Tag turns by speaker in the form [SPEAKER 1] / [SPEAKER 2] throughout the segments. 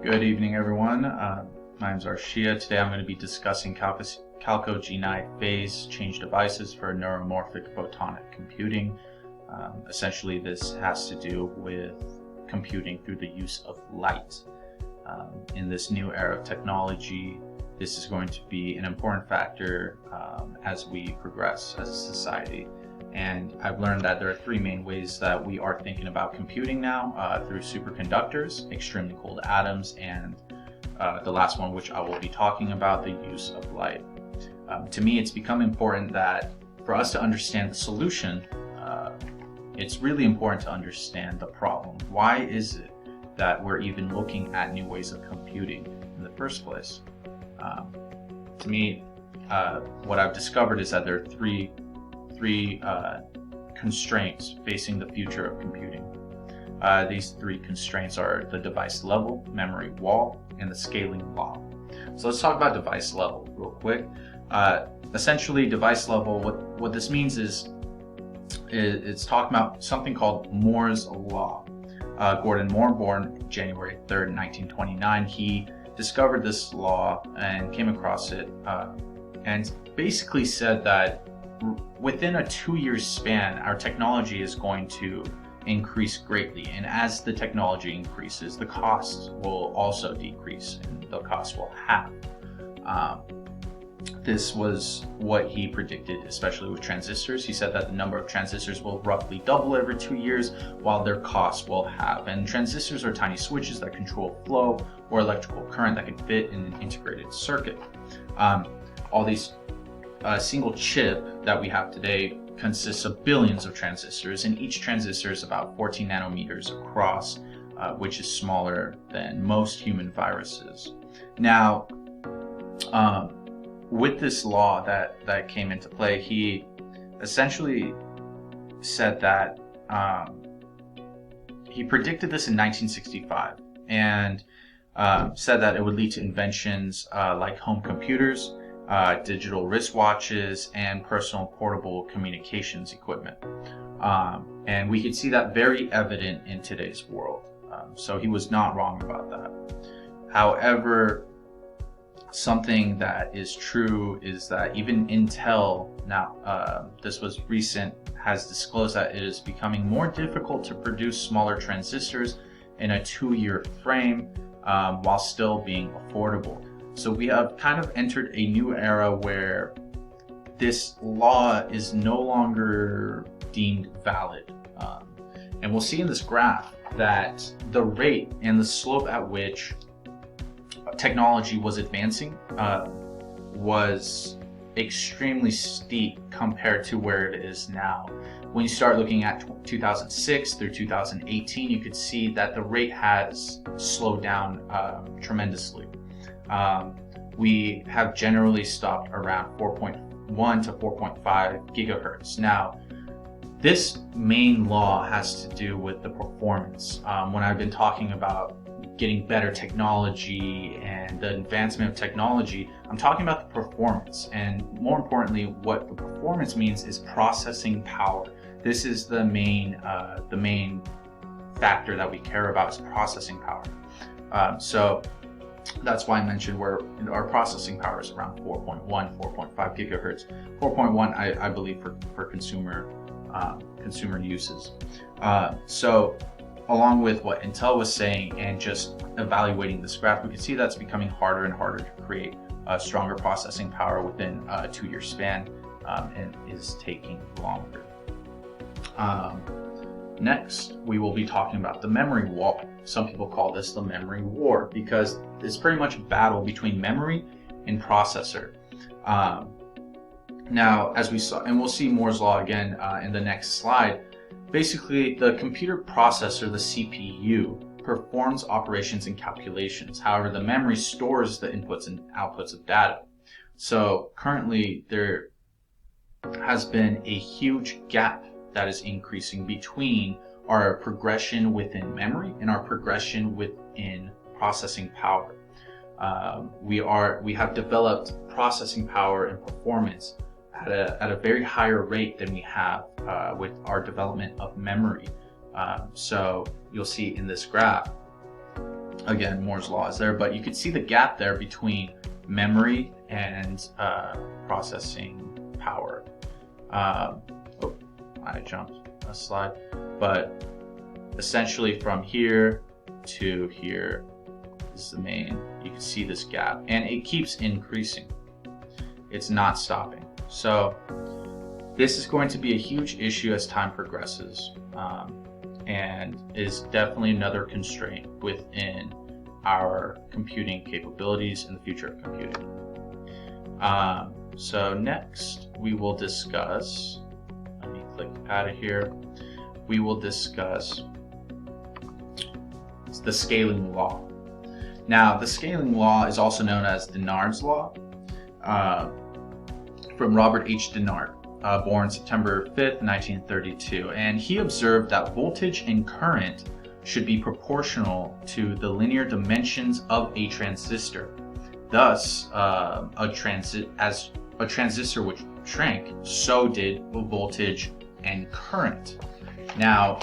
[SPEAKER 1] Good evening, everyone. My name is Arshia. Today I'm going to be discussing Calco G9 phase change devices for neuromorphic photonic computing. Essentially, this has to do with computing through the use of light. In this new era of technology, this is going to be an important factor as we progress as a society. And I've learned that there are three main ways that we are thinking about computing now, through superconductors, extremely cold atoms, and the last one, which I will be talking about, the use of light. To me, it's become important that for us to understand the solution, it's really important to understand the problem. Why is it that we're even looking at new ways of computing in the first place? To me, what I've discovered is that there are three constraints facing the future of computing. These three constraints are the device level, memory wall, and the scaling law. So let's talk about device level real quick. Essentially, device level, what this means is it's talking about something called Moore's law. Gordon Moore, born January 3rd, 1929, he discovered this law and came across it and basically said that within a 2-year span, our technology is going to increase greatly. And as the technology increases, the costs will also decrease and the costs will halve. This was what he predicted, especially with transistors. He said that the number of transistors will roughly double every 2 years, while their costs will halve. And transistors are tiny switches that control flow or electrical current that can fit in an integrated circuit. All these single chip that we have today consists of billions of transistors, and each transistor is about 14 nanometers across, which is smaller than most human viruses. Now, with this law that came into play, he essentially said that he predicted this in 1965 and said that it would lead to inventions like home computers, digital wristwatches, and personal portable communications equipment. And we could see that very evident in today's world. So he was not wrong about that. However, something that is true is that even Intel, now this was recent, has disclosed that it is becoming more difficult to produce smaller transistors in a 2-year frame while still being affordable. So we have kind of entered a new era where this law is no longer deemed valid. And we'll see in this graph that the rate and the slope at which technology was advancing was extremely steep compared to where it is now. When you start looking at 2006 through 2018, you could see that the rate has slowed down tremendously. We have generally stopped around 4.1 to 4.5 gigahertz. Now, this main law has to do with the performance. When I've been talking about getting better technology and the advancement of technology, I'm talking about the performance. And more importantly, what the performance means is processing power. This is the main factor that we care about, is processing power. So that's why I mentioned where our processing power is around 4.1, 4.5 gigahertz. 4.1, I believe, for consumer uses. So along with what Intel was saying and just evaluating this graph, we can see that's becoming harder and harder to create stronger processing power within a 2-year span, and is taking longer. Next, we will be talking about the memory wall. Some people call this the memory war because it's pretty much a battle between memory and processor. Now, as we saw, and we'll see Moore's law again in the next slide, basically the computer processor, the CPU, performs operations and calculations. However, the memory stores the inputs and outputs of data. So currently there has been a huge gap that is increasing between our progression within memory and our progression within processing power. We have developed processing power and performance at a very higher rate than we have with our development of memory. So you'll see in this graph again, Moore's law is there, but you could see the gap there between memory and processing power. Oh, I jumped a slide, but essentially from here to here is the main. You can see this gap, and it keeps increasing. It's not stopping. So this is going to be a huge issue as time progresses, and is definitely another constraint within our computing capabilities in the future of computing. So next we will discuss, let me click out of here, we will discuss the scaling law. Now, the scaling law is also known as Dennard's law, from Robert H. Dennard, born September 5th, 1932. And he observed that voltage and current should be proportional to the linear dimensions of a transistor. Thus, as a transistor which shrank, so did voltage and current. Now,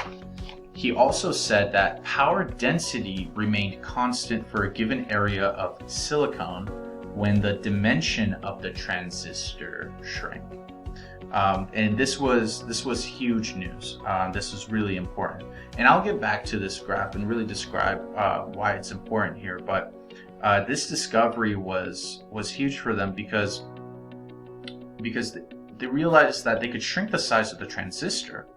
[SPEAKER 1] he also said that power density remained constant for a given area of silicon when the dimension of the transistor shrank. And this was huge news. This is really important. And I'll get back to this graph and really describe why it's important here. But this discovery was huge for them because they realized that they could shrink the size of the transistor.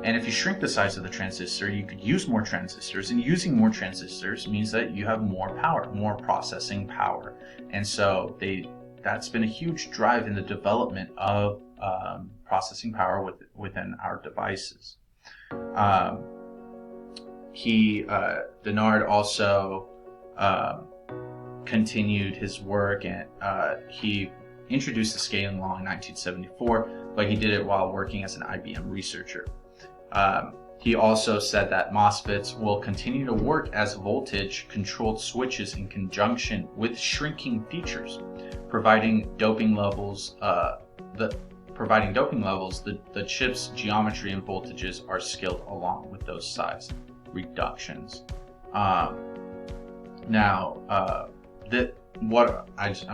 [SPEAKER 1] And if you shrink the size of the transistor, you could use more transistors, and using more transistors means that you have more power, more processing power. And so that's been a huge drive in the development of processing power within our devices. Dennard also continued his work, and he introduced the scaling law in 1974, but he did it while working as an IBM researcher. He also said that MOSFETs will continue to work as voltage-controlled switches in conjunction with shrinking features, providing doping levels. The chip's geometry and voltages are scaled along with those size reductions. I'm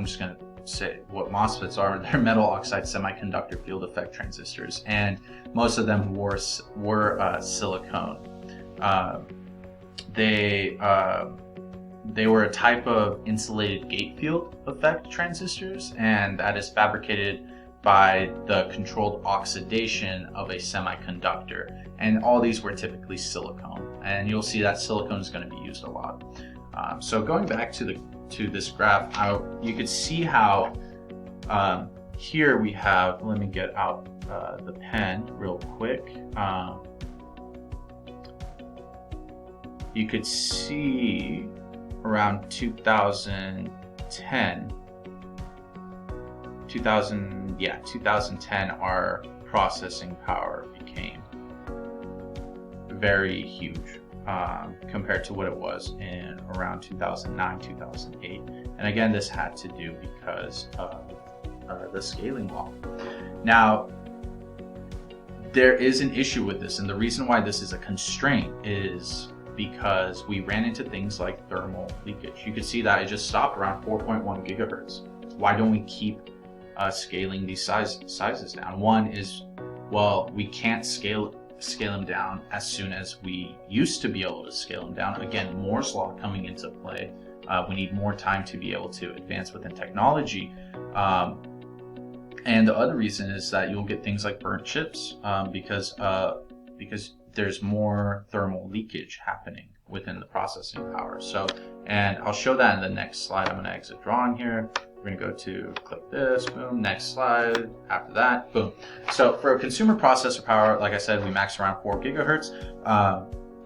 [SPEAKER 1] just going to say what MOSFETs are. They're metal oxide semiconductor field effect transistors, and most of them were silicone. They were a type of insulated gate field effect transistors, and that is fabricated by the controlled oxidation of a semiconductor. And all these were typically silicone, and you'll see that silicone is going to be used a lot. So going back to this graph, you could see how here we have, let me get out the pen real quick. You could see around 2010, our processing power became very huge compared to what it was in around 2009, 2008. And again, this had to do because of the scaling law. Now, there is an issue with this, and the reason why this is a constraint is because we ran into things like thermal leakage. You can see that it just stopped around 4.1 gigahertz. Why don't we keep scaling these sizes down? One is, well, we can't scale them down as soon as we used to be able to scale them down. Again, Moore's law coming into play. We need more time to be able to advance within technology. And the other reason is that you'll get things like burnt chips because there's more thermal leakage happening within the processing power. So, and I'll show that in the next slide. I'm going to exit drawing here. We're going to go to click this, boom, next slide, after that, boom. So for a consumer processor power, like I said, we max around 4 gigahertz.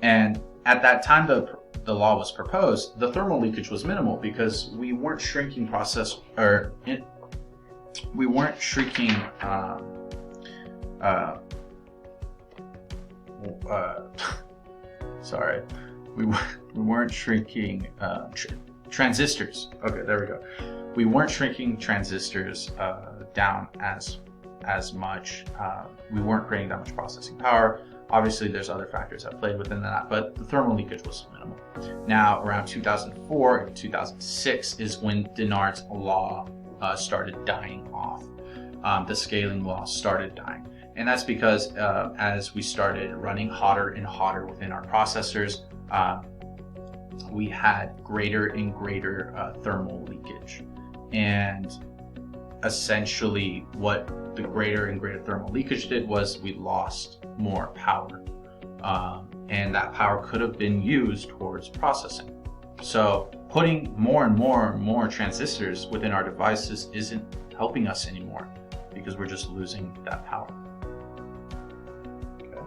[SPEAKER 1] And at that time the law was proposed, the thermal leakage was minimal because we weren't shrinking we weren't shrinking we weren't shrinking transistors. Okay, there we go. We weren't shrinking transistors down as much. We weren't creating that much processing power. Obviously, there's other factors that played within that, but the thermal leakage was minimal. Now, around 2004 and 2006 is when Dennard's law started dying off. The scaling law started dying. And that's because as we started running hotter and hotter within our processors, we had greater and greater thermal leakage. And essentially what the greater and greater thermal leakage did was we lost more power. And that power could have been used towards processing. So putting more and more and more transistors within our devices isn't helping us anymore because we're just losing that power. Okay.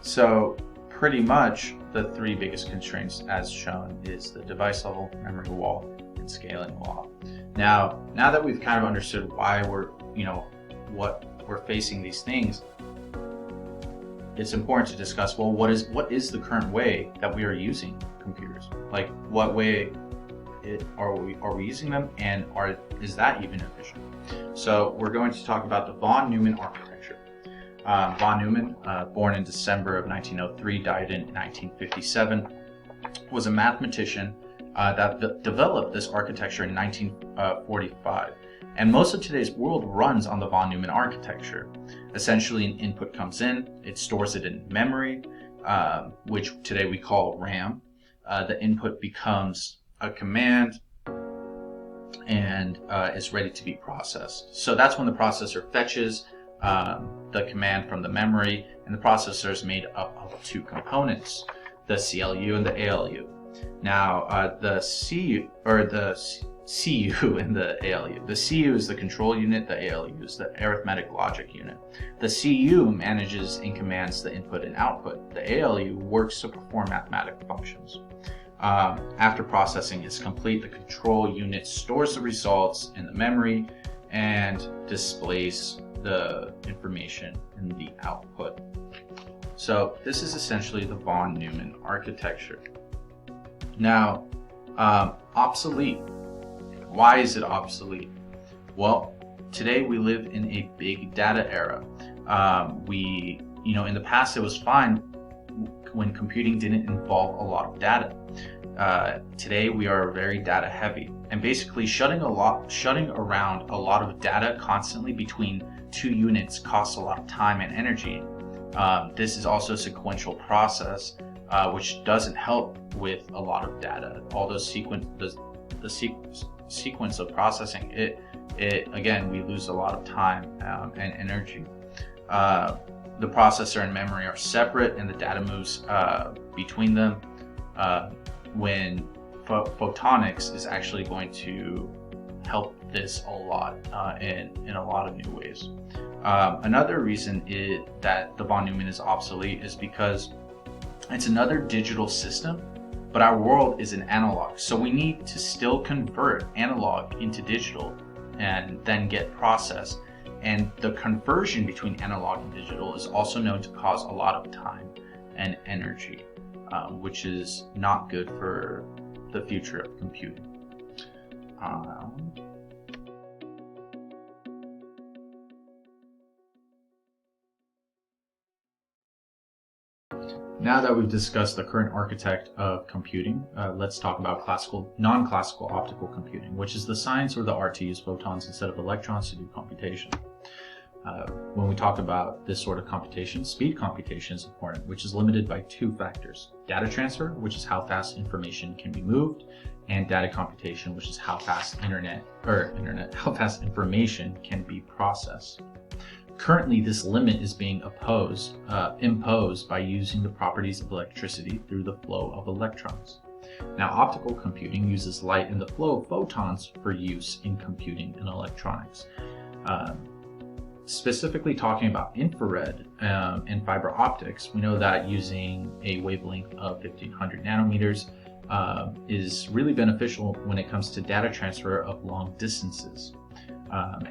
[SPEAKER 1] So pretty much the three biggest constraints as shown is the device level, memory wall, and scaling law. Now that we've kind of understood why what we're facing these things, it's important to discuss, well, what is the current way that we are using computers? Like, what way are we using them, and is that even efficient? So we're going to talk about the von Neumann architecture. Von Neumann, born in December of 1903, died in 1957, was a mathematician that developed this architecture in 1945. And most of today's world runs on the von Neumann architecture. Essentially, an input comes in, it stores it in memory, which today we call RAM. The input becomes a command and is ready to be processed. So that's when the processor fetches the command from the memory, and the processor is made up of two components, the CLU and the ALU. Now, the CU and the ALU. The CU is the control unit, the ALU is the arithmetic logic unit. The CU manages and commands the input and output. The ALU works to perform mathematical functions. After processing is complete, the control unit stores the results in the memory and displays the information in the output. So this is essentially the von Neumann architecture. Now, obsolete. Why is it obsolete? Well, today we live in a big data era. In the past it was fine when computing didn't involve a lot of data. Today we are very data heavy, and basically shutting around a lot of data constantly between two units costs a lot of time and energy. This is also a sequential process, which doesn't help with a lot of data. All those sequence of processing, again, we lose a lot of time and energy. The processor and memory are separate, and the data moves between them. When photonics is actually going to help this a lot in a lot of new ways. Another reason that the von Neumann is obsolete is because it's another digital system, but our world is an analog. So we need to still convert analog into digital and then get processed. And the conversion between analog and digital is also known to cause a lot of time and energy, which is not good for the future of computing. Now that we've discussed the current architect of computing, let's talk about non-classical optical computing, which is the science or the art to use photons instead of electrons to do computation. When we talk about this sort of computation, speed computation is important, which is limited by two factors: data transfer, which is how fast information can be moved, and data computation, which is how fast how fast information can be processed. Currently, this limit is being imposed by using the properties of electricity through the flow of electrons. Now, optical computing uses light and the flow of photons for use in computing and electronics. Specifically talking about infrared and fiber optics, we know that using a wavelength of 1500 nanometers is really beneficial when it comes to data transfer of long distances.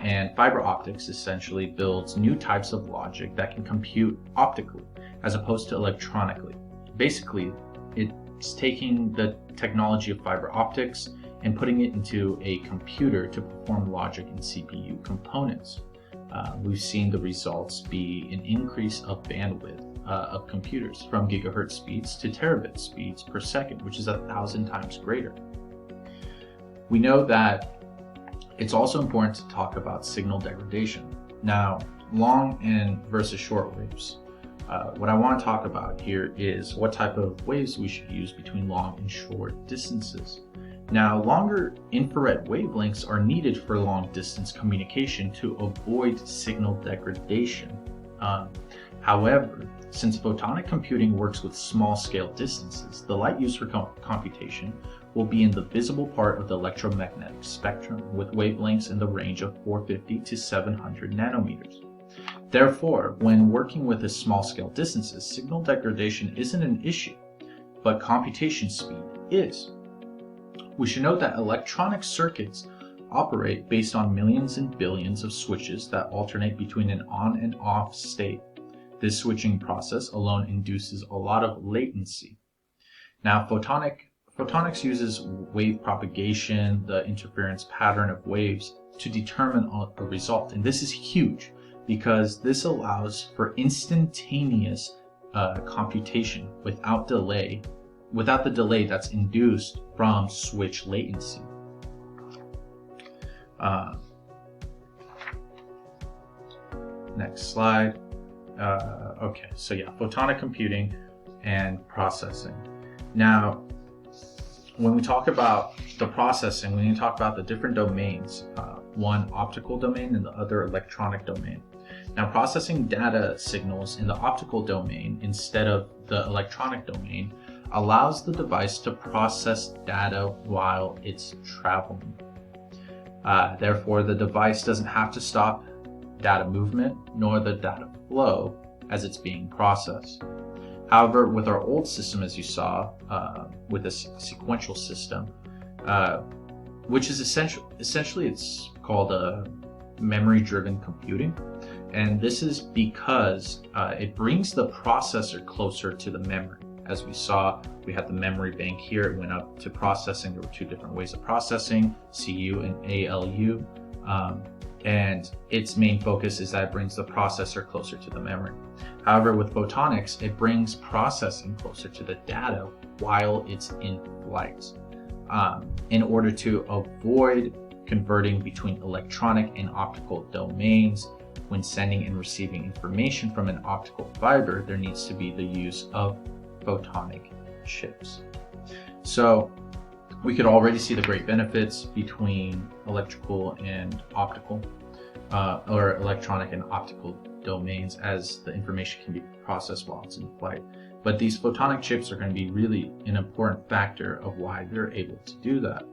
[SPEAKER 1] And fiber optics essentially builds new types of logic that can compute optically as opposed to electronically. Basically, it's taking the technology of fiber optics and putting it into a computer to perform logic in CPU components. we've seen the results be an increase of bandwidth of computers from gigahertz speeds to terabit speeds per second, which is 1,000 times greater. We know that it's also important to talk about signal degradation. Now, long and versus short waves. What I want to talk about here is what type of waves we should use between long and short distances. Now, longer infrared wavelengths are needed for long distance communication to avoid signal degradation. However, since photonic computing works with small scale distances, the light used for computation will be in the visible part of the electromagnetic spectrum with wavelengths in the range of 450 to 700 nanometers. Therefore, when working with small scale distances, signal degradation isn't an issue, but computation speed is. We should note that electronic circuits operate based on millions and billions of switches that alternate between an on and off state. This switching process alone induces a lot of latency. Now, photonics uses wave propagation, the interference pattern of waves, to determine a result. And this is huge because this allows for instantaneous computation without the delay that's induced from switch latency. Next slide. Okay, so yeah, photonic computing and processing. Now, when we talk about the processing, we need to talk about the different domains, one optical domain and the other electronic domain. Now, processing data signals in the optical domain instead of the electronic domain allows the device to process data while it's traveling. Therefore, the device doesn't have to stop data movement nor the data flow as it's being processed. However, with our old system, as you saw, with a sequential system, which is essentially it's called a memory-driven computing, and this is because it brings the processor closer to the memory. As we saw, we had the memory bank here. It went up to processing. There were two different ways of processing, CU and ALU. And its main focus is that it brings the processor closer to the memory. However, with photonics, it brings processing closer to the data while it's in flight, in order to avoid converting between electronic and optical domains. When sending and receiving information from an optical fiber, there needs to be the use of photonic chips. So we could already see the great benefits between electrical and optical, or electronic and optical domains, as the information can be processed while it's in flight. But these photonic chips are going to be really an important factor of why they're able to do that.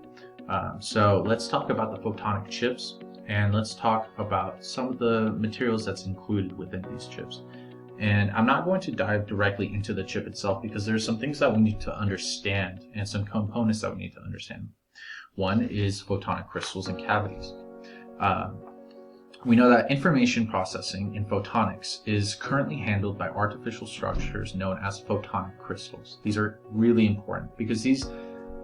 [SPEAKER 1] So let's talk about the photonic chips, and let's talk about some of the materials that's included within these chips. And I'm not going to dive directly into the chip itself because there's some things that we need to understand and some components that we need to understand. One is photonic crystals and cavities. We know that information processing in photonics is currently handled by artificial structures known as photonic crystals. These are really important because these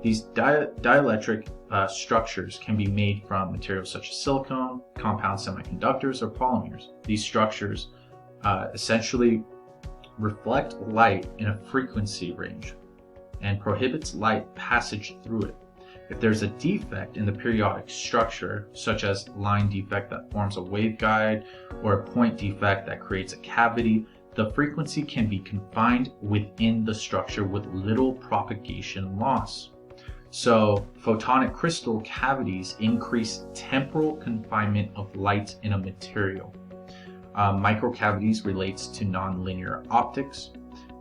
[SPEAKER 1] dielectric structures can be made from materials such as silicon, compound semiconductors, or polymers. These structures essentially reflect light in a frequency range and prohibits light passage through it. If there's a defect in the periodic structure, such as line defect that forms a waveguide or a point defect that creates a cavity, the frequency can be confined within the structure with little propagation loss. So photonic crystal cavities increase temporal confinement of light in a material. Microcavities relates to nonlinear optics,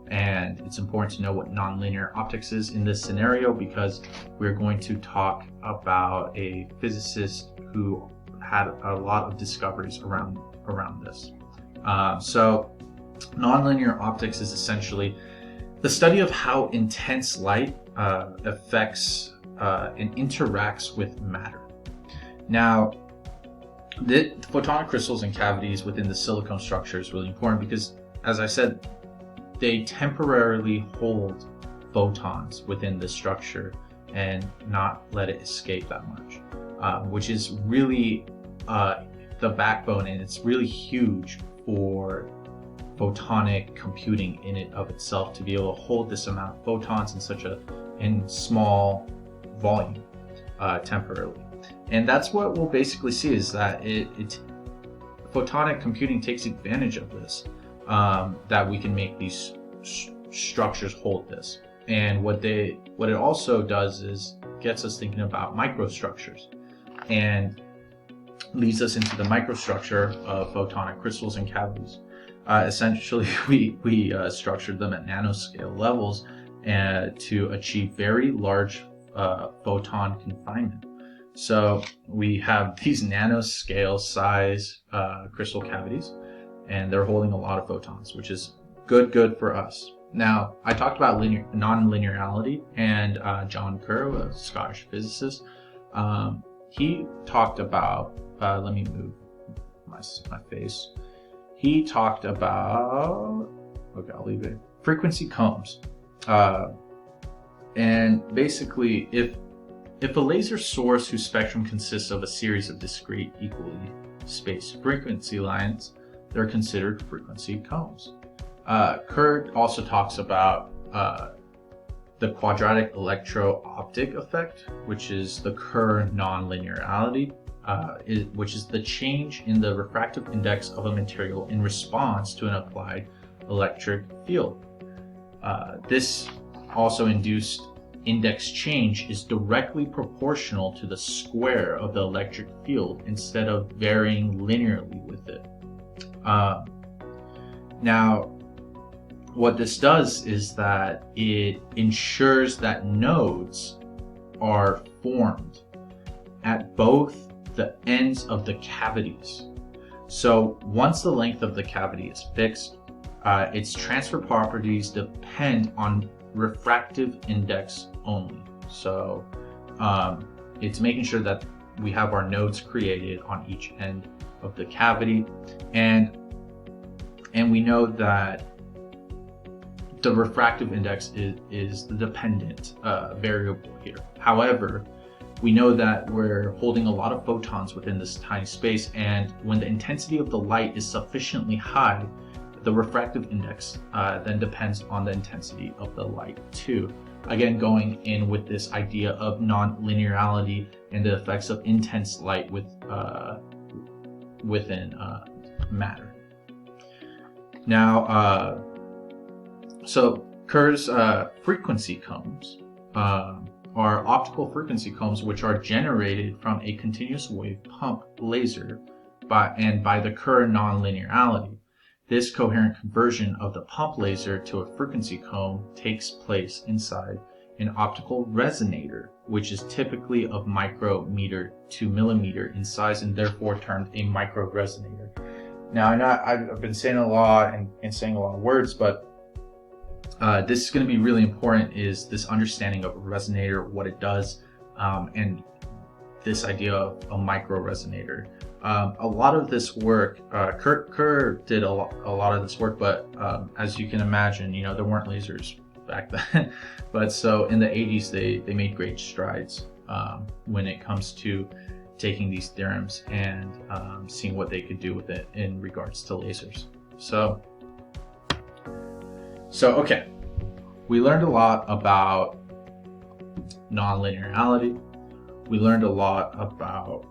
[SPEAKER 1] and it's important to know what nonlinear optics is in this scenario because we're going to talk about a physicist who had a lot of discoveries around this. So nonlinear optics is essentially the study of how intense light affects and interacts with matter. Now, the photonic crystals and cavities within the silicon structure is really important because, as I said, they temporarily hold photons within the structure and not let it escape that much, which is really the the backbone, and it's really huge for photonic computing in it of itself, to be able to hold this amount of photons in small volume temporarily. And that's what we'll basically see, is that photonic computing takes advantage of this, that we can make these structures hold this. And what it also does is gets us thinking about microstructures, and leads us into the microstructure of photonic crystals and cavities. Essentially, we structured them at nanoscale levels to achieve very large photon confinement. So we have these nanoscale size crystal cavities, and they're holding a lot of photons, which is good for us. Now, I talked about non-linearity, and John Kerr, a Scottish physicist, he talked about, let me move my face. He talked about, okay, I'll leave it, frequency combs. And basically, if a laser source whose spectrum consists of a series of discrete, equally spaced frequency lines, they're considered frequency combs. Kerr also talks about the quadratic electro-optic effect, which is the Kerr non-linearity, which is the change in the refractive index of a material in response to an applied electric field. This also induced index change is directly proportional to the square of the electric field instead of varying linearly with it. Now, what this does is that it ensures that nodes are formed at both the ends of the cavities. So once the length of the cavity is fixed, its transfer properties depend on refractive index only. So it's making sure that we have our nodes created on each end of the cavity, and we know that the refractive index is the dependent variable here. However, we know that we're holding a lot of photons within this tiny space, and when the intensity of the light is sufficiently high, the refractive index then depends on the intensity of the light too. Again, going in with this idea of non-linearity and the effects of intense light within matter. Now, so Kerr's frequency combs are optical frequency combs, which are generated from a continuous wave pump laser by the Kerr non-linearity. This coherent conversion of the pump laser to a frequency comb takes place inside an optical resonator, which is typically of micrometer to millimeter in size, and therefore termed a micro resonator. Now, I know I've been saying a lot and saying a lot of words, but this is going to be really important, is this understanding of a resonator, what it does, and this idea of a micro resonator. A lot of this work, Kerr did a lot of this work, but as you can imagine, there weren't lasers back then. But so in the 80s, they made great strides when it comes to taking these theorems and seeing what they could do with it in regards to lasers. So okay, we learned a lot about nonlinearity. We learned a lot about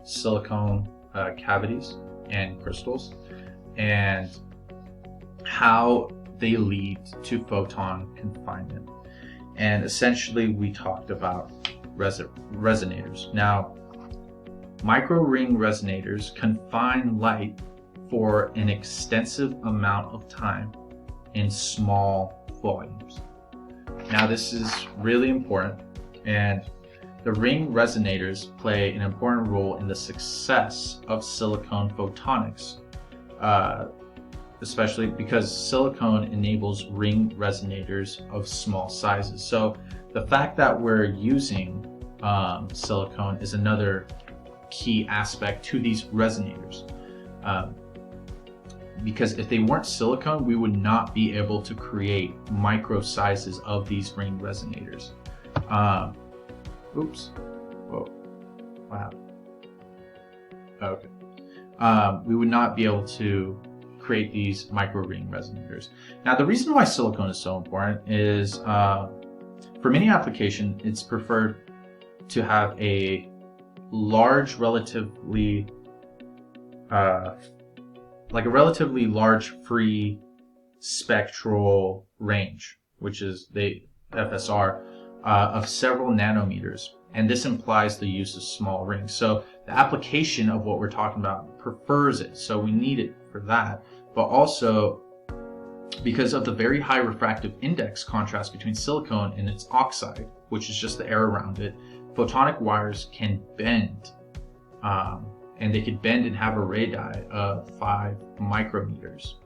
[SPEAKER 1] silicone cavities and crystals, and how they lead to photon confinement. And essentially, we talked about resonators. Now, micro-ring resonators confine light for an extensive amount of time in small volumes. Now, this is really important, and the ring resonators play an important role in the success of silicon photonics, especially because silicon enables ring resonators of small sizes. So the fact that we're using silicon is another key aspect to these resonators. Because if they weren't silicon, we would not be able to create micro sizes of these ring resonators. Oops. Whoa. Wow. Okay. We would not be able to create these micro ring resonators. Now, the reason why silicone is so important is for many applications, it's preferred to have a large, relatively large free spectral range, which is the FSR, of several nanometers. And this implies the use of small rings. So the application of what we're talking about prefers it. So we need it for that. But also, because of the very high refractive index contrast between silicone and its oxide, which is just the air around it, photonic wires can bend. And they could bend and have a radii of 5 micrometers.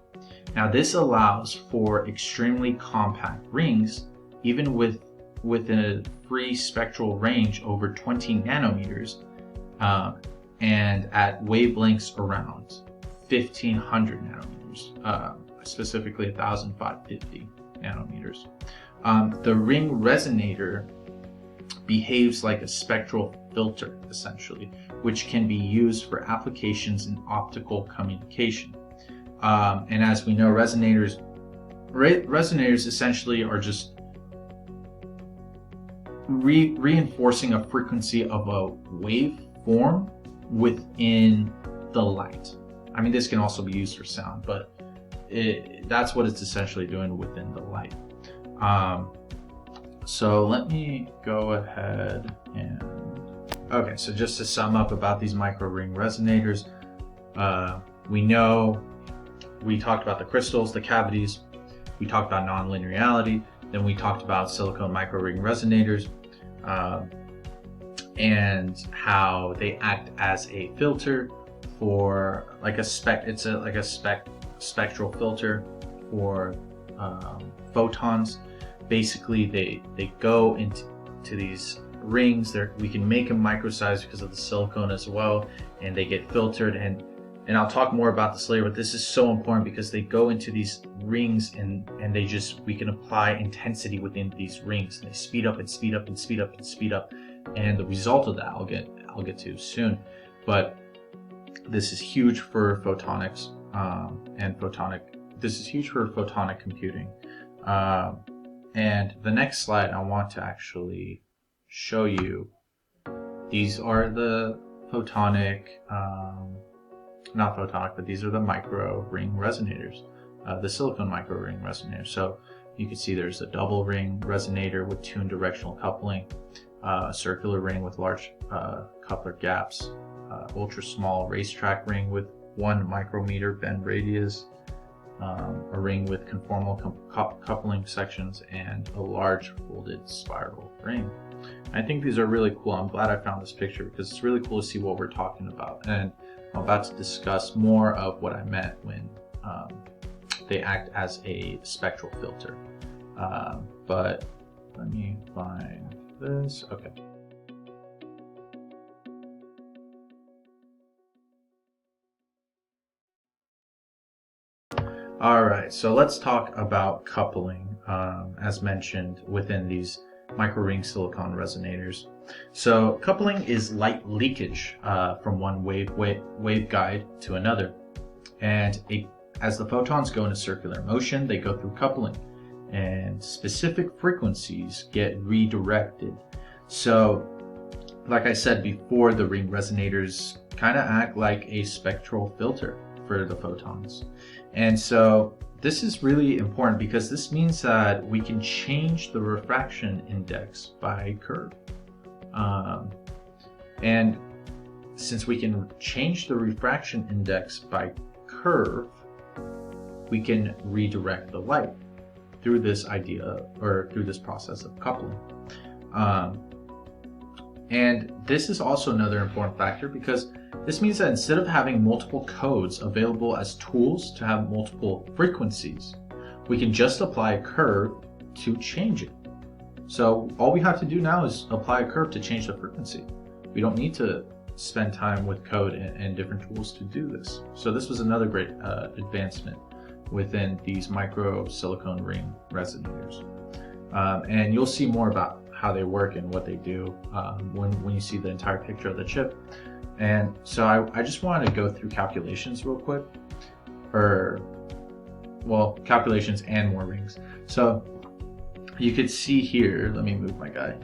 [SPEAKER 1] Now this allows for extremely compact rings, even within a free spectral range over 20 nanometers, and at wavelengths around 1500 nanometers, specifically 1550 nanometers. The ring resonator behaves like a spectral filter, essentially, which can be used for applications in optical communication. And as we know, resonators essentially are just reinforcing a frequency of a waveform within the light. I mean, this can also be used for sound, but that's what it's essentially doing within the light. So let me go ahead and... Okay, so just to sum up about these micro ring resonators, we talked about the crystals, the cavities, we talked about nonlinearity, then we talked about silicone micro ring resonators, and how they act as a filter for spectral filter for photons. Basically, they go into these rings. We can make them micro-sized because of the silicone as well, and they get filtered. And I'll talk more about this later, but this is so important because they go into these rings and we can apply intensity within these rings. And they speed up and speed up and speed up and speed up. And the result of that I'll get to soon. But this is huge for photonics this is huge for photonic computing. And the next slide I want to actually show you. These are the photonic, not photonic, but these are the micro ring resonators, the silicone micro ring resonator. So you can see there's a double ring resonator with tuned directional coupling, a circular ring with large coupler gaps, ultra small racetrack ring with 1 micrometer bend radius, a ring with conformal coupling sections, and a large folded spiral ring. I think these are really cool. I'm glad I found this picture because it's really cool to see what we're talking about. And I'm about to discuss more of what I meant when they act as a spectral filter. But let me find this. Okay. All right, so let's talk about coupling, as mentioned within these micro-ring silicon resonators. So coupling is light leakage from one waveguide to another, and as the photons go into circular motion, they go through coupling, and specific frequencies get redirected. So, like I said before, the ring resonators kind of act like a spectral filter for the photons. And so this is really important because this means that we can change the refraction index by Kerr. And since we can change the refraction index by curve, we can redirect the light through this idea, or through this process of coupling. And this is also another important factor because this means that instead of having multiple codes available as tools to have multiple frequencies, we can just apply a curve to change it. So all we have to do now is apply a curve to change the frequency. We don't need to spend time with code and different tools to do this. So this was another great advancement within these micro silicone ring resonators. And you'll see more about how they work and what they do when you see the entire picture of the chip. And so I just wanted to go through calculations real quick, well, calculations and more rings. So you could see here, let me move my guy.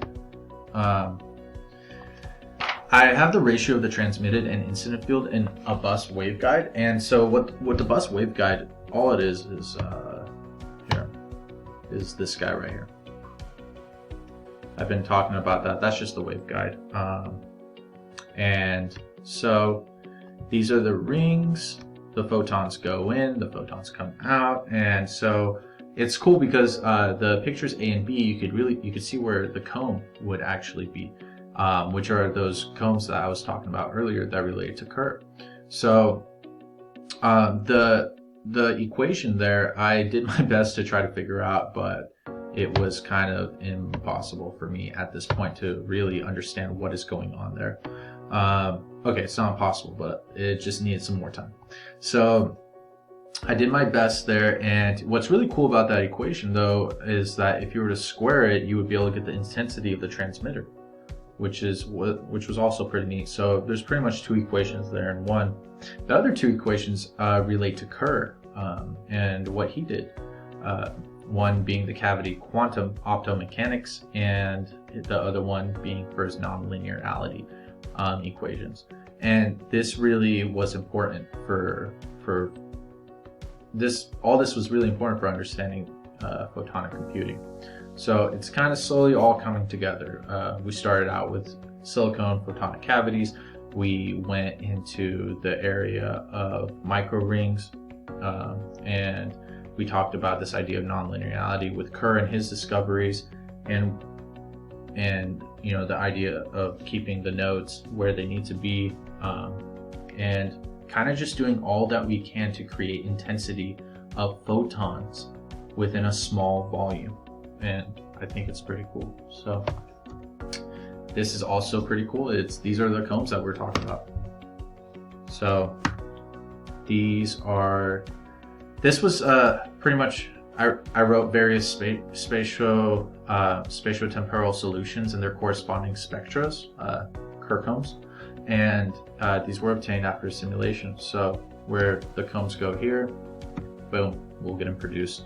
[SPEAKER 1] I have the ratio of the transmitted and incident field in a bus waveguide, and so what the bus waveguide, all it is here is this guy right here. I've been talking about that. That's just the waveguide, and so these are the rings. The photons go in, the photons come out, and so it's cool because the pictures A and B, you could see where the comb would actually be, which are those combs that I was talking about earlier that relate to Kerr. So the equation there, I did my best to try to figure out, but it was kind of impossible for me at this point to really understand what is going on there. Okay, it's not impossible, but it just needed some more time. So I did my best there, and what's really cool about that equation though is that if you were to square it, you would be able to get the intensity of the transmitter, which was also pretty neat. So there's pretty much two equations there in one. The other two equations relate to Kerr and what he did. One being the cavity quantum optomechanics, and the other one being for his nonlinearity equations. And this really was important for this. All this was really important for understanding photonic computing. So it's kind of slowly all coming together. We started out with silicon photonic cavities. We went into the area of micro rings, and we talked about this idea of nonlinearity with Kerr and his discoveries, and you know, the idea of keeping the nodes where they need to be, and kind of just doing all that we can to create intensity of photons within a small volume. And I think it's pretty cool. So this is also pretty cool. These are the combs that we're talking about. So this was pretty much, I wrote various spatio-temporal solutions and their corresponding spectra, Kerr combs, and these were obtained after simulation. So where the combs go here, boom, we'll get them produced,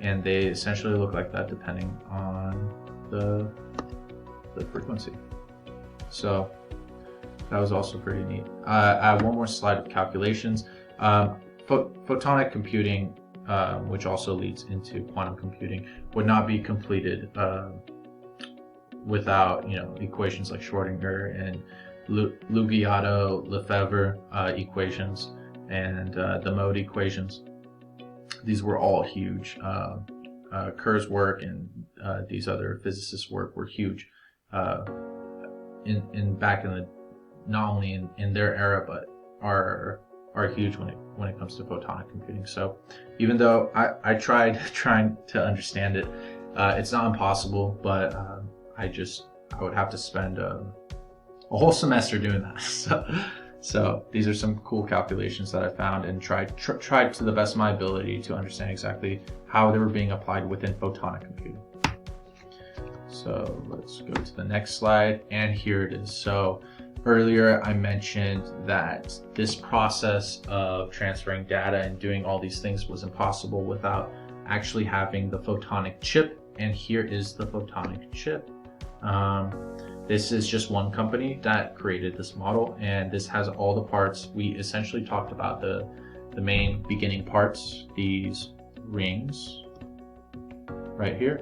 [SPEAKER 1] and they essentially look like that depending on the frequency. So that was also pretty neat. I have one more slide of calculations. Photonic computing, which also leads into quantum computing, would not be completed without, you know, equations like Schrödinger and Luggiato-Lefebvre equations and the mode equations. These were all huge. Kerr's work and these other physicists' work were huge back in the, not only in their era, but are huge when it comes to photonic computing. So even though I tried trying to understand it, it's not impossible, but I would have to spend a whole semester doing that. So these are some cool calculations that I found and tried to the best of my ability to understand exactly how they were being applied within photonic computing. So let's go to the next slide, and here it is. So earlier I mentioned that this process of transferring data and doing all these things was impossible without actually having the photonic chip, and here is the photonic chip. This is just one company that created this model, and this has all the parts. We essentially talked about the main beginning parts, these rings right here.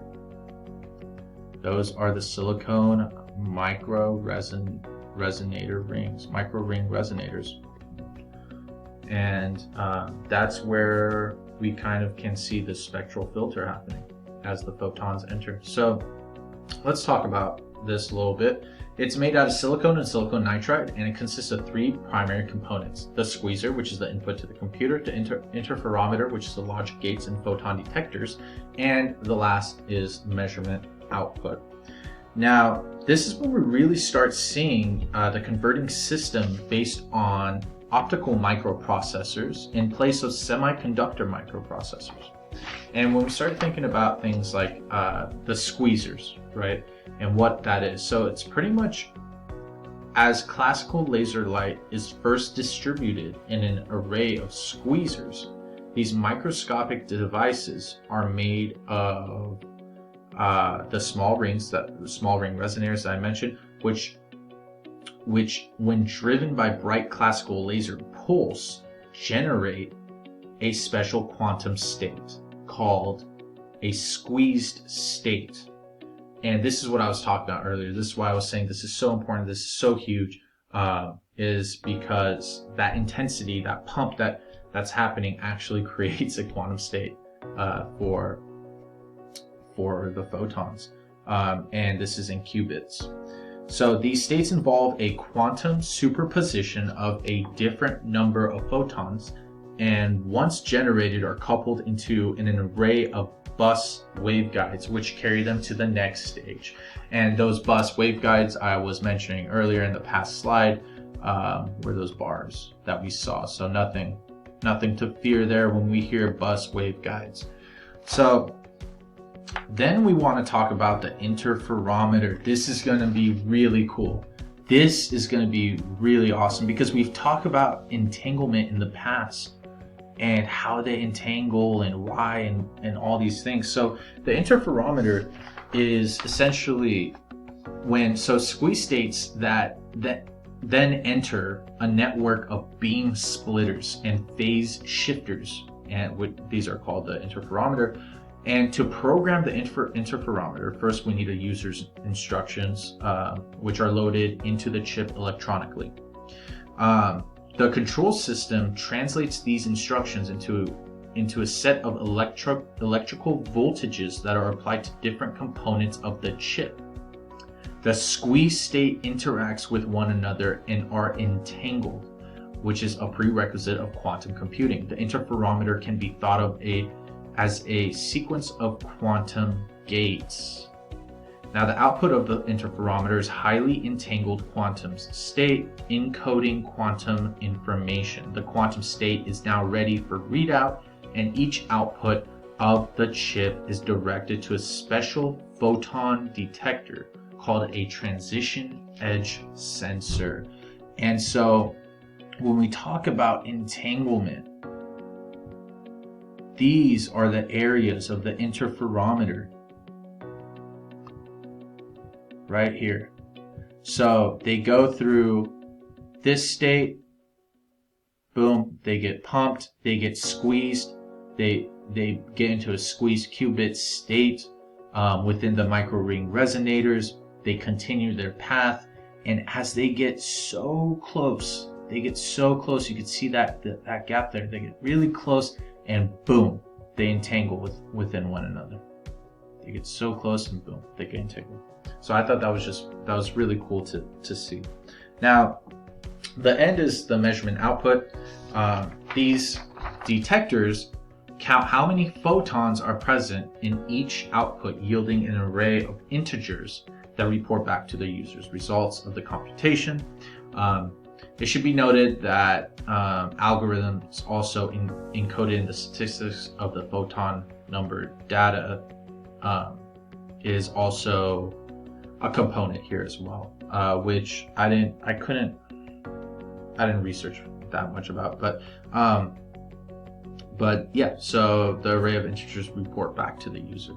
[SPEAKER 1] Those are the silicone micro resonator rings, micro ring resonators. And that's where we kind of can see the spectral filter happening as the photons enter. So let's talk about this a little bit. It's made out of silicone and silicon nitride, and it consists of three primary components: the squeezer, which is the input to the computer, the interferometer, which is the logic gates and photon detectors, and the last is measurement output. Now, this is when we really start seeing the converting system based on optical microprocessors in place of semiconductor microprocessors. And when we started thinking about things like the squeezers, right? And what that is. So it's pretty much as classical laser light is first distributed in an array of squeezers, these microscopic devices are made of the small ring resonators that I mentioned, which when driven by bright classical laser pulse, generate a special quantum state called a squeezed state. And this is what I was talking about earlier. This is why I was saying this is so important. This is so huge, is because that intensity, that pump that's happening actually creates a quantum state for the photons. And this is in qubits. So these states involve a quantum superposition of a different number of photons, and once generated are coupled into an array of bus waveguides, which carry them to the next stage. And those bus waveguides I was mentioning earlier in the past slide were those bars that we saw. So nothing to fear there when we hear bus waveguides. So then we want to talk about the interferometer. This is going to be really cool. This is going to be really awesome because we've talked about entanglement in the past and how they entangle and why and all these things. So the interferometer is essentially squeeze states that then enter a network of beam splitters and phase shifters, and these are called the interferometer. And to program the interferometer, first we need a user's instructions, which are loaded into the chip electronically. The control system translates these instructions into a set of electrical voltages that are applied to different components of the chip. The squeeze state interacts with one another and are entangled, which is a prerequisite of quantum computing. The interferometer can be thought of as a sequence of quantum gates. Now the output of the interferometer is highly entangled quantum state encoding quantum information. The quantum state is now ready for readout, and each output of the chip is directed to a special photon detector called a transition edge sensor. And so when we talk about entanglement, these are the areas of the interferometer right here. So they go through this state, boom, they get pumped, they get squeezed, they get into a squeezed qubit state within the microring resonators. They continue their path, and as they get so close, you can see that gap there, they get really close, and boom, they entangle within one another. They get so close and boom, they get entangled. So I thought that was really cool to see. Now, the end is the measurement output. These detectors count how many photons are present in each output, yielding an array of integers that report back to the user's results of the computation. It should be noted that algorithms also encoded in the statistics of the photon number data is also a component here as well, which I didn't research that much about, but yeah, so the array of integers report back to the user.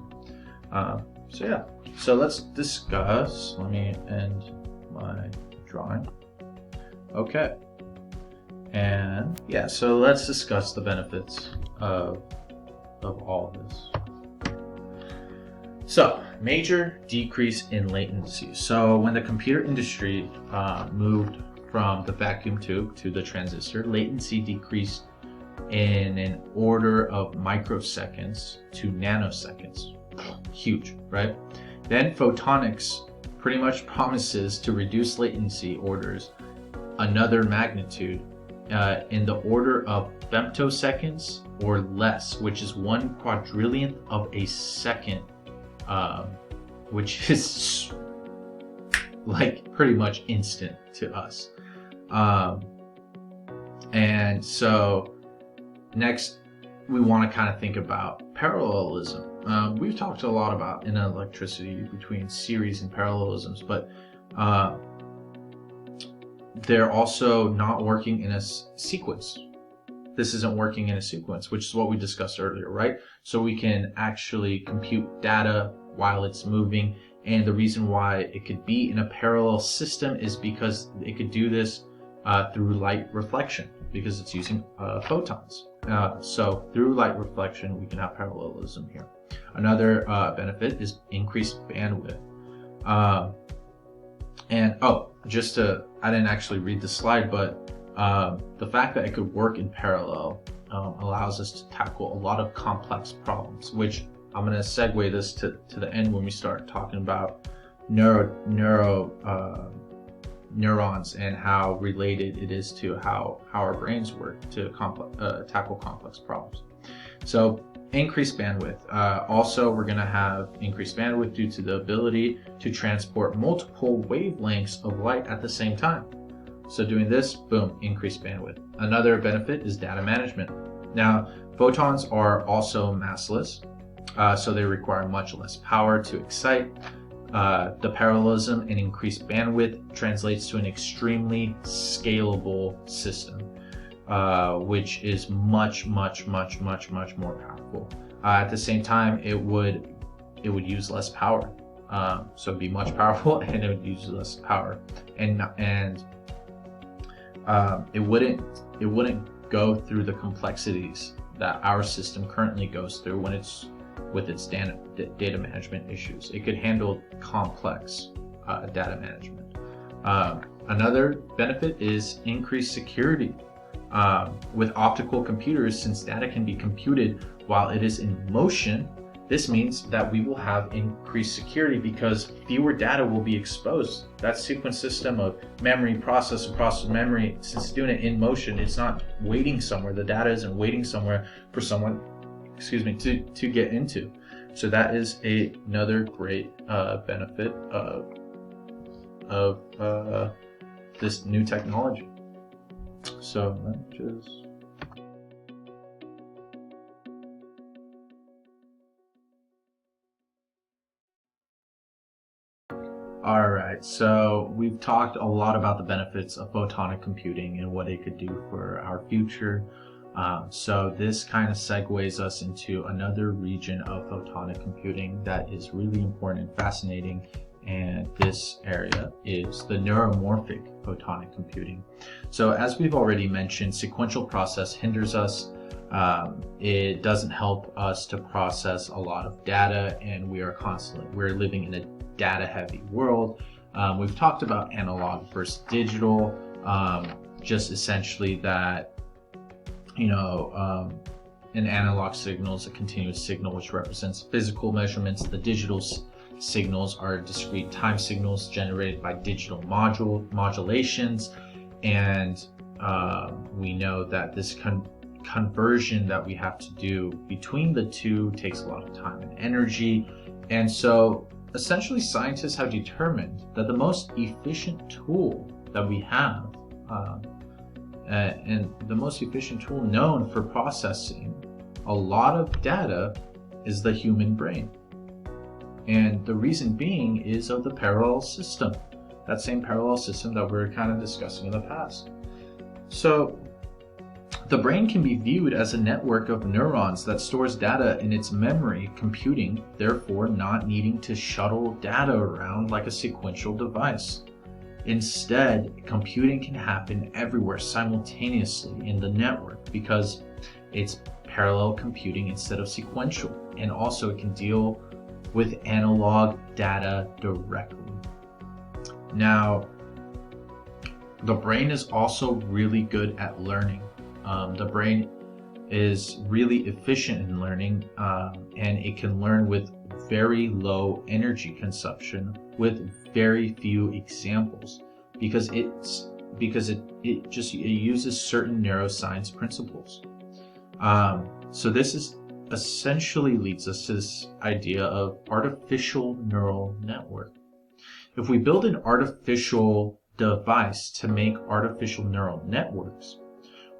[SPEAKER 1] So let's discuss, let me end my drawing. Okay. And yeah, so let's discuss the benefits of all of this. So, major decrease in latency. So when the computer industry moved from the vacuum tube to the transistor, latency decreased in an order of microseconds to nanoseconds. Huge, right? Then photonics pretty much promises to reduce latency orders another magnitude in the order of femtoseconds or less, which is 1/4 of a second, which is like pretty much instant to us. And so next we want to kind of think about parallelism. we've talked a lot about in electricity between series and parallelisms, but they're also not working in a sequence. This isn't working in a sequence, which is what we discussed earlier, right? So we can actually compute data while it's moving, and the reason why it could be in a parallel system is because it could do this through light reflection, because it's using photons. So through light reflection, we can have parallelism here. Another benefit is increased bandwidth. I didn't actually read the slide, but the fact that it could work in parallel allows us to tackle a lot of complex problems, which I'm going to segue this to the end when we start talking about neurons and how related it is to how our brains work to tackle complex problems. So increased bandwidth. Also, we're going to have increased bandwidth due to the ability to transport multiple wavelengths of light at the same time. So doing this, boom, increased bandwidth. Another benefit is data management. Now, photons are also massless, so they require much less power to excite. The parallelism and increased bandwidth translates to an extremely scalable system, which is much more powerful. At the same time, it would use less power, so it'd be much powerful, and it would use less power, and it wouldn't go through the complexities that our system currently goes through when it's with its data management issues. It could handle complex data management. Another benefit is increased security. With optical computers, since data can be computed while it is in motion, this means that we will have increased security because fewer data will be exposed. That sequence system of memory, process memory, since doing it in motion, it's not waiting somewhere. The data isn't waiting somewhere for someone, to get into. So that is another great benefit of this new technology. So let me just... Alright, so we've talked a lot about the benefits of photonic computing and what it could do for our future. So this kind of segues us into another region of photonic computing that is really important and fascinating, and this area is the neuromorphic photonic computing. So as we've already mentioned, sequential process hinders us. It doesn't help us to process a lot of data, and we're living in a data-heavy world. We've talked about analog versus digital, just essentially that an analog signal is a continuous signal which represents physical measurements. The digital signals are discrete time signals generated by digital modulations, and we know that this conversion that we have to do between the two takes a lot of time and energy. And so essentially scientists have determined that the most efficient tool that we have and the most efficient tool known for processing a lot of data is the human brain. And the reason being is of the parallel system, that same parallel system that we were kind of discussing in the past. So the brain can be viewed as a network of neurons that stores data in its memory computing, therefore not needing to shuttle data around like a sequential device. Instead, computing can happen everywhere simultaneously in the network because it's parallel computing instead of sequential, and also it can deal with analog data directly. Now, the brain is also really good at learning. The brain is really efficient in learning, and it can learn with very low energy consumption with very few examples because it uses certain neuroscience principles. So this is essentially leads us to this idea of artificial neural network. If we build an artificial device to make artificial neural networks,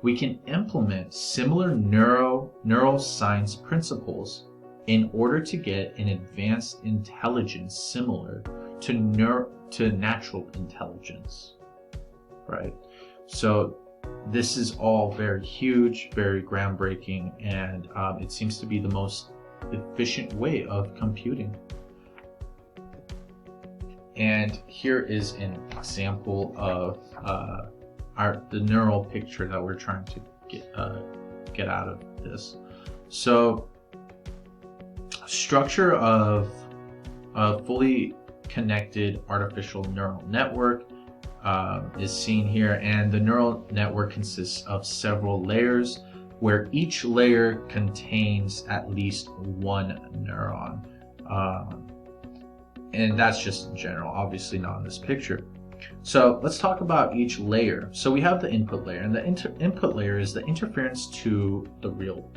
[SPEAKER 1] we can implement similar neuroscience principles in order to get an advanced intelligence similar to natural intelligence, right? So this is all very huge, very groundbreaking, and it seems to be the most efficient way of computing. And here is an example of the neural picture that we're trying to get out of this. So, structure of a fully connected artificial neural network is seen here, and the neural network consists of several layers, where each layer contains at least one neuron. And that's just in general, obviously not in this picture. So let's talk about each layer. So we have the input layer, and the input layer is the interference to the real,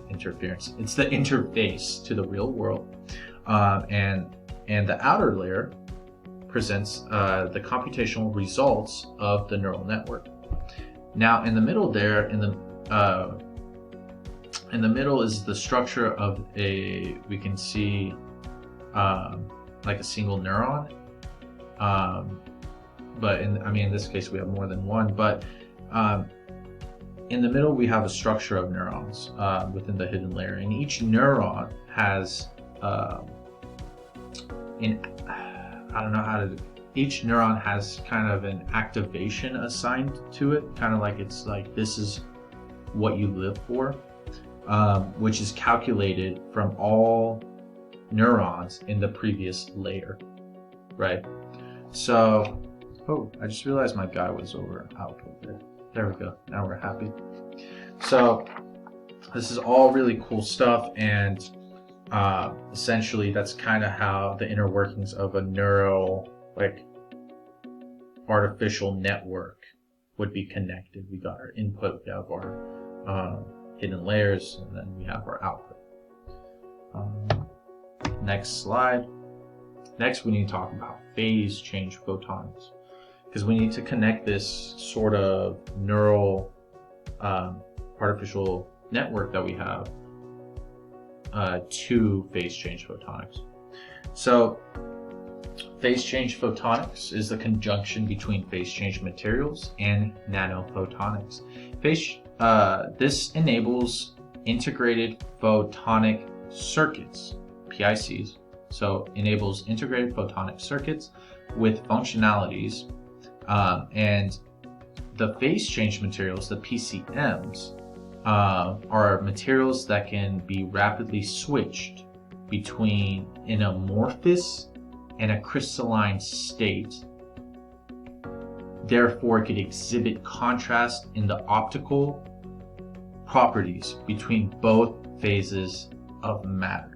[SPEAKER 1] interference. It's the interface to the real world, and the outer layer presents the computational results of the neural network. Now, in the middle there, in the middle is the structure of we can see like a single neuron. But in this case we have more than one, but in the middle we have a structure of neurons within the hidden layer, and each neuron has each neuron has kind of an activation assigned to it, kind of like it's like this is what you live for, which is calculated from all neurons in the previous layer, right? So, oh, I just realized my guy was over output there. There we go. Now we're happy. So this is all really cool stuff, and essentially that's kind of how the inner workings of a neural, like, artificial network would be connected. We got our input, we have our hidden layers, and then we have our output. Next slide. Next, we need to talk about phase change photonics, because we need to connect this sort of neural artificial network that we have to phase change photonics. So phase change photonics is the conjunction between phase change materials and nanophotonics. This enables integrated photonic circuits, PICs. So enables integrated photonic circuits with functionalities, and the phase change materials, the PCMs, are materials that can be rapidly switched between an amorphous and a crystalline state. Therefore, it could exhibit contrast in the optical properties between both phases of matter.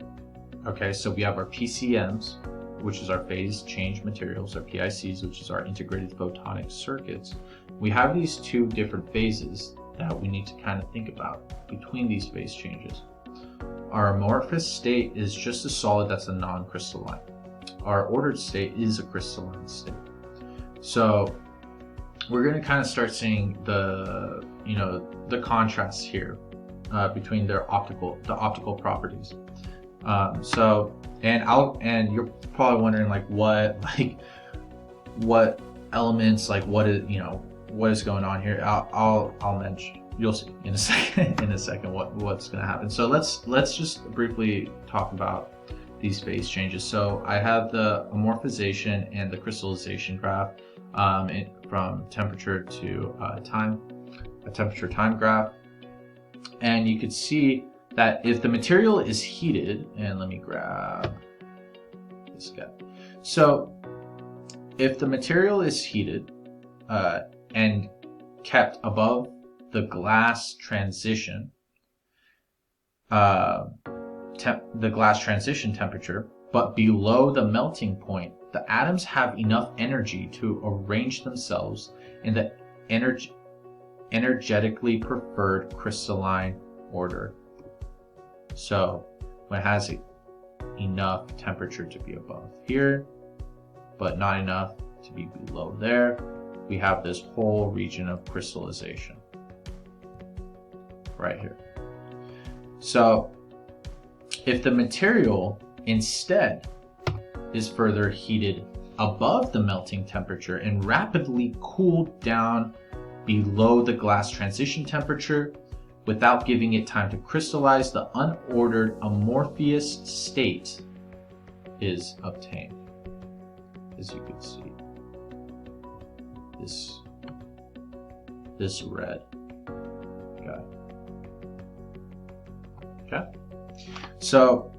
[SPEAKER 1] Okay, so we have our PCMs, which is our phase change materials, our PICs, which is our integrated photonic circuits. We have these two different phases that we need to kind of think about between these phase changes. Our amorphous state is just a solid that's a non-crystalline. Our ordered state is a crystalline state. So we're going to kind of start seeing the contrast here between the optical properties. And you're probably wondering what elements, what is going on here. I'll mention, you'll see in a second what's going to happen. So let's just briefly talk about these phase changes. So I have the amorphization and the crystallization graph from temperature to time, a temperature time graph, and you could see that if the material is heated, and let me grab this guy. So if the material is heated and kept above the glass transition, temperature, but below the melting point, the atoms have enough energy to arrange themselves in the energetically preferred crystalline order. So when it has enough temperature to be above here, but not enough to be below there, we have this whole region of crystallization right here. So If the material instead is further heated above the melting temperature and rapidly cooled down below the glass transition temperature without giving it time to crystallize, the unordered amorphous state is obtained. As you can see, this red guy. Okay, so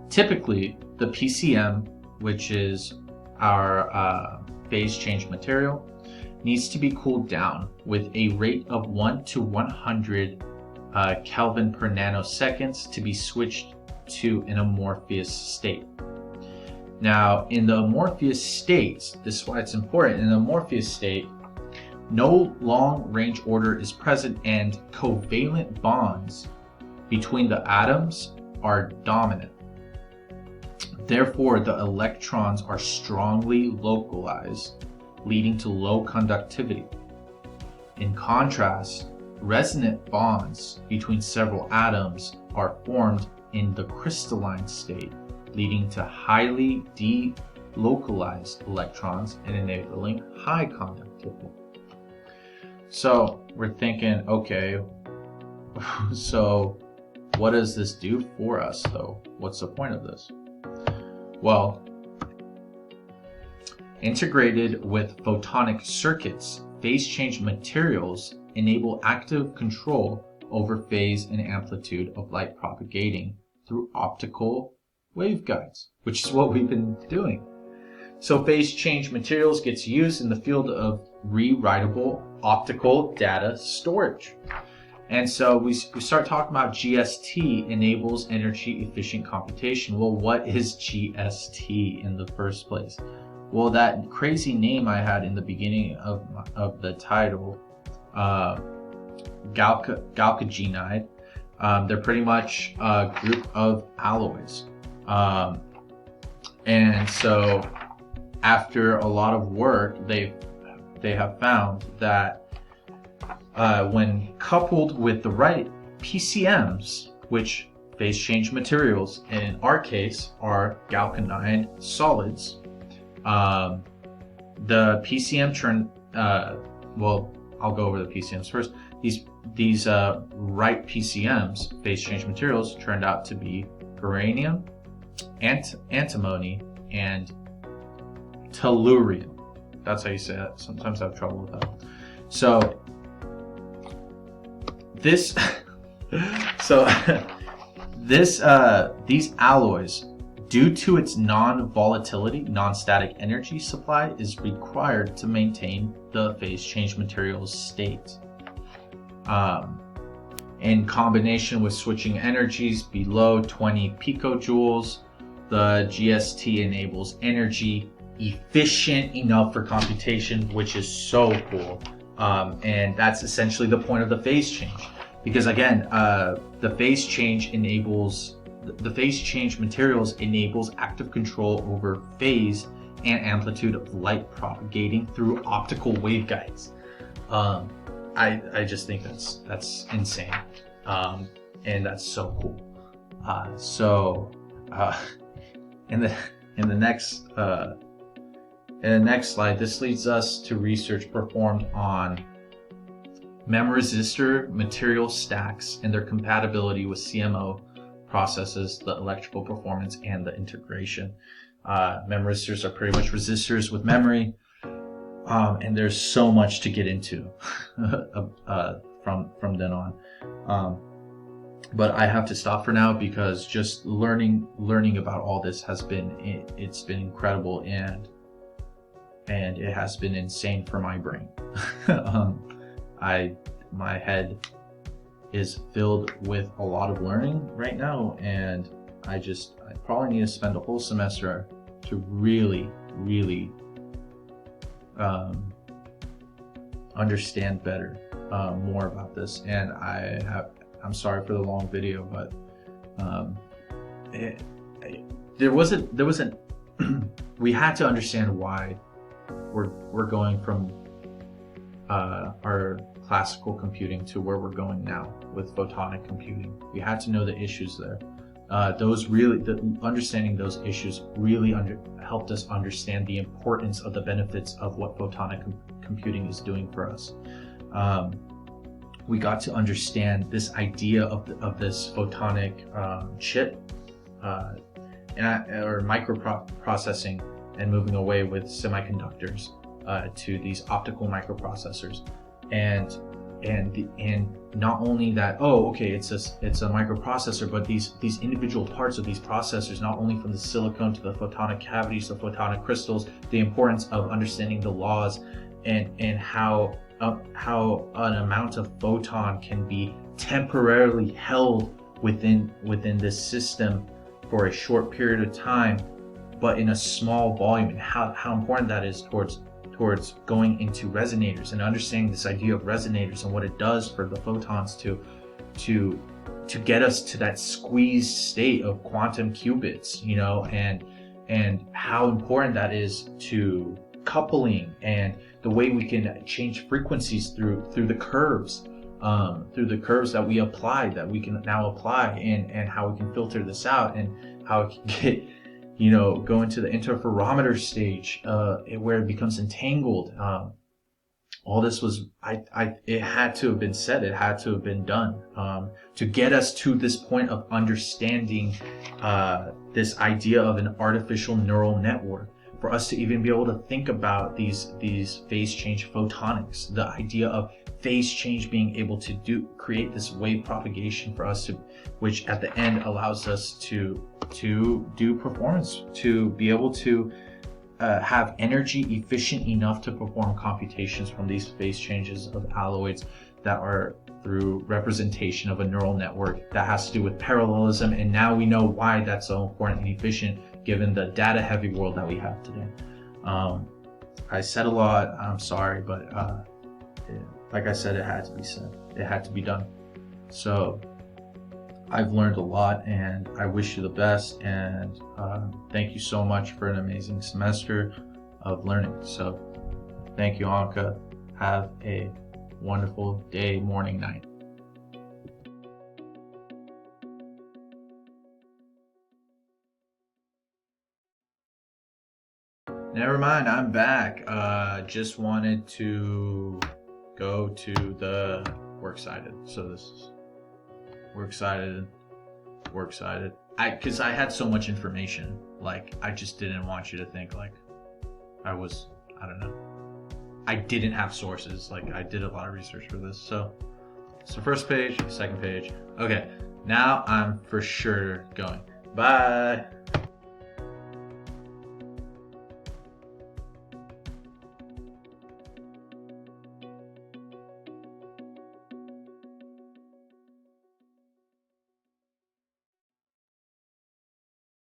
[SPEAKER 1] typically the PCM, which is our phase change material, needs to be cooled down with a rate of 1 to 100 Kelvin per nanoseconds to be switched to an amorphous state. Now, in the amorphous state, this is why it's important, in the amorphous state, no long-range order is present and covalent bonds between the atoms are dominant. Therefore, the electrons are strongly localized, leading to low conductivity. In contrast, resonant bonds between several atoms are formed in the crystalline state, leading to highly delocalized electrons and enabling high conductivity. So we're thinking, okay, so what does this do for us though? What's the point of this? Well, integrated with photonic circuits, phase change materials enable active control over phase and amplitude of light propagating through optical waveguides, which is what we've been doing. So phase change materials gets used in the field of rewritable optical data storage. And so we start talking about GST enables energy efficient computation. Well, what is GST in the first place? Well, that crazy name I had in the beginning of the title, chalcogenide, they're pretty much a group of alloys. And so after a lot of work, they have found that when coupled with the right PCMs, which phase change materials in our case are galvanized solids, the PCM turn, well, I'll go over the PCMs first. These right PCMs, phase change materials, turned out to be uranium, antimony, and tellurium. That's how you say that. Sometimes I have trouble with that. So these alloys, due to its non-volatility, non-static energy supply, is required to maintain the phase change materials state. In combination with switching energies below 20 picojoules, the GST enables energy efficient enough for computation, which is so cool. And that's essentially the point of the phase change, because again, the phase change materials enables active control over phase and amplitude of light propagating through optical waveguides. I just think that's insane, and that's so cool. In the next slide, this leads us to research performed on MEM resistor material stacks and their compatibility with CMO processes, the electrical performance, and the integration. MEM resistors are pretty much resistors with memory, and there's so much to get into from then on. But I have to stop for now because just learning about all this has been incredible, and it has been insane for my brain. My head is filled with a lot of learning right now, and I probably need to spend a whole semester to really understand better more about this. And I'm sorry for the long video, but there wasn't we had to understand why we're going from our classical computing to where we're going now with photonic computing. We had to know the issues there. Understanding those issues really helped us understand the importance of the benefits of what photonic computing is doing for us. We got to understand this idea of this photonic chip or microprocessing, and moving away with semiconductors to these optical microprocessors, and not only that, it's a microprocessor, but these individual parts of these processors, not only from the silicon to the photonic cavities to photonic crystals, the importance of understanding the laws and how an amount of photon can be temporarily held within this system for a short period of time, but in a small volume, and how important that is towards going into resonators, and understanding this idea of resonators and what it does for the photons to get us to that squeezed state of quantum qubits, and how important that is to coupling and the way we can change frequencies through the curves that we apply, that we can now apply, and how we can filter this out, and how it can get, go into the interferometer stage where it becomes entangled. All this was, it had to have been said, it had to have been done to get us to this point of understanding this idea of an artificial neural network, for us to even be able to think about these phase change photonics, the idea of phase change being able to create this wave propagation for us to, which at the end allows us to do performance, to be able to have energy efficient enough to perform computations from these phase changes of alloys that are through representation of a neural network that has to do with parallelism. And now we know why that's so important and efficient given the data heavy world that we have today. I said a lot, I'm sorry, but like I said, it had to be said. It had to be done. So I've learned a lot, and I wish you the best, and thank you so much for an amazing semester of learning. So thank you, Anka. Have a wonderful day, morning, night. Never mind, I'm back. Just wanted to go to the works cited. So this is works cited. Because I had so much information, like I just didn't want you to think like I don't know. I didn't have sources. Like I did a lot of research for this. So first page, second page. Okay, now I'm for sure going. Bye.